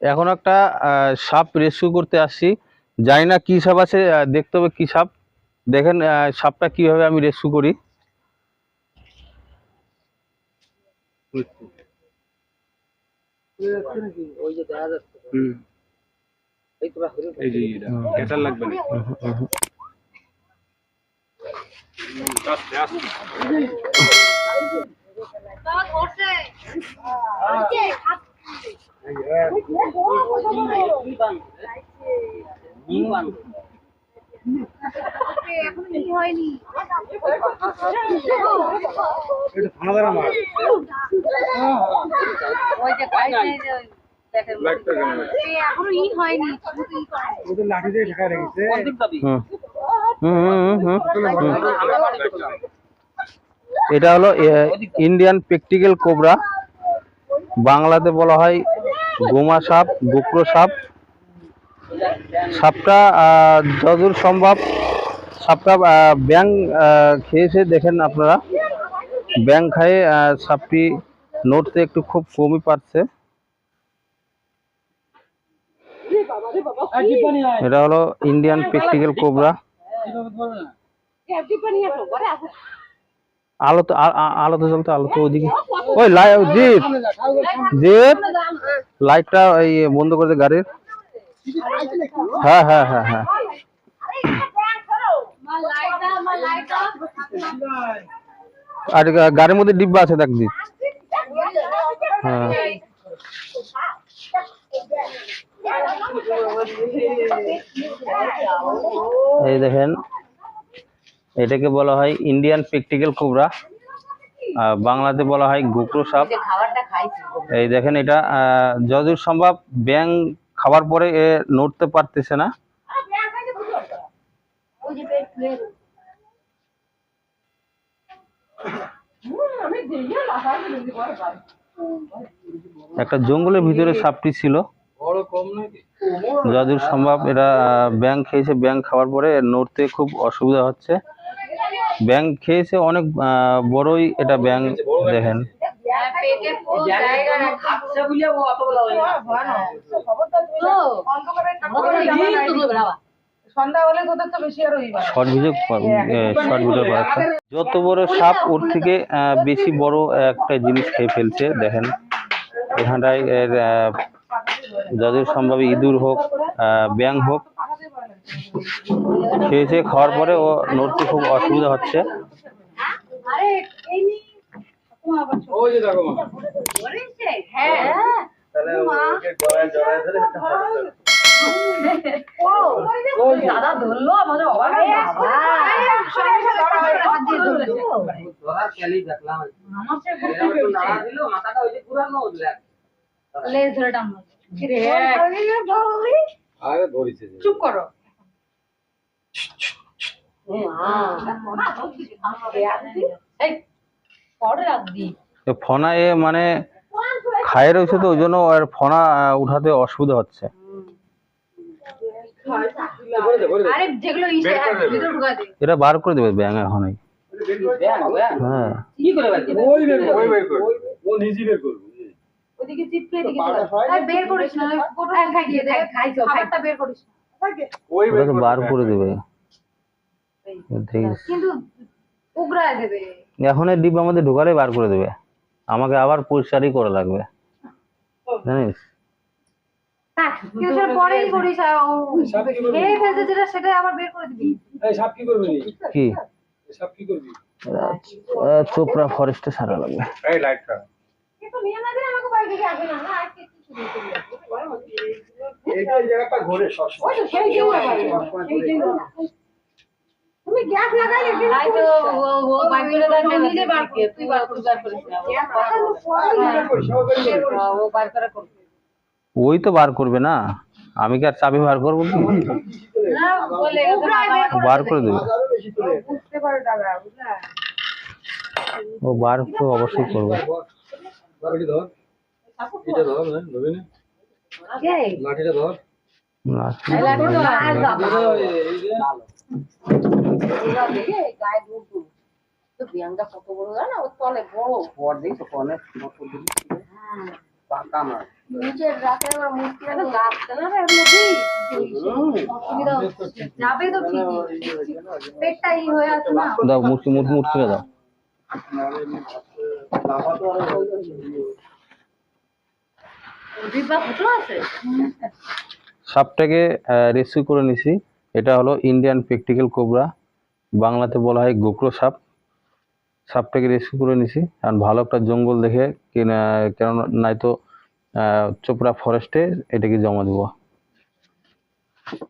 এখন একটা সাপ রেস্কিউ করতে আসছি, জানি না কি সাপ আছে, দেখতে হবে কি সাপ। দেখেন সাপটা কিভাবে আমি রেস্কিউ করি। এটা হলো ইন্ডিয়ান প্র্যাকটিক্যাল কোবরা, বাংলাতে বলা হয় গোমা সাপ, গোপ্র সাপ। সাপটা যতদূর সম্ভব সাপটা ব্যাং খেয়েছে। দেখেন আপনারা, ব্যাং খায়ে সাপটি নড়তে একটু খুব কমই পারছে। এটা হলো ইন্ডিয়ান প্র্যাকটিক্যাল কোবরা। আলোতে আলোতে চলতে, আলোতে ওইদিকে ওই জিপ জিপ লাইটটা এই বন্ধ করে দে গাড়ির। হ্যাঁ হ্যাঁ হ্যাঁ হ্যাঁ, আর গাড়ির মধ্যে ডিব্বা আছে দেখ জিপ। হ্যাঁ, এই দেখেন, এটাকে বলা হয় ইন্ডিয়ান প্র্যাকটিক্যাল কোবরা, বাংলাতে বলা হয় গোপ্র সাপ। এই দেখেন, এটা যতদূর সম্ভব ব্যাং খাবার পরে নড়তে পারতেছে না। একটা জঙ্গলের ভিতরে সাপটি ছিল, যতদূর সম্ভব এটা ব্যাং খেয়েছে। ব্যাং খাওয়ার পরে নড়তে খুব অসুবিধা হচ্ছে। ব্যাং খেয়েছে অনেক বড়ই এটা ব্যাং, দেখেন। যত বড় সাপ ওর থেকে বেশি বড় একটা জিনিস খেয়ে ফেলছে। দেখেন এখানটায় এর যতদূর সম্ভব ইঁদুর হোক ব্যাং হোক খেয়েছে। খাওয়ার পরে ও নড়তে খুব অসুবিধা হচ্ছে। চুপ করো। ফনা মানে খায় রয়েছে, তো ওই জন্য আর ফনা উঠাতে অসুবিধা হচ্ছে। এটা বার করে দেবে ব্যাং এখনই। হ্যাঁ, বার করে দেবে। এখন এই ডিব্বার মধ্যে ঢোকালে বার করে দেবে, আমাকে আবার পরিষ্কারই করা লাগবে, জানিস। চোপড়া ফরেস্টে সারা লাগবে। তুমি গ্যাস লাগাইলে কিন্তু ও বাইক করে দেন নিজে বার করে, তুই বার করে বার করিস না, ও বার করে করবে। ওই তো বার করবে না, আমি কি আর চাবি বার করবো কি? না বলে বার করে দেবে, বুঝতে পারো দাদা, বুঝলা? ও বার তো অবশ্যই করবে। এটা ধর, ধরবি না? লাঠিটা ধর। লাঠি তো আর দাদা গায়ে দুধ তো বিয়াঙ্গা কত বড় জানা, ও তলে বড় বড় দেখো অনেক বড়। কামার নিচের রাতে আবার মুক্তি না যাচ্ছে না রে নদী সুবিধা হচ্ছে যাবে তো ঠিকই পেটটা ই হয়ে আছে না দাও মুরকি মুরকি মুরকি দাও। দিবা ফুটো আছে সাপটাকে রেস্কিউ করে নিছি। এটা হলো ইন্ডিয়ান প্র্যাকটিক্যাল কোবরা, বাংলাতে বলা হয় গোকরো সাপ। সাপটাকে রেস্কিউ করে নিছি, আর ভালো একটা জঙ্গল দেখে কেন নাই তো চোপড়া ফরেস্টে এটাকে জমা দেবো।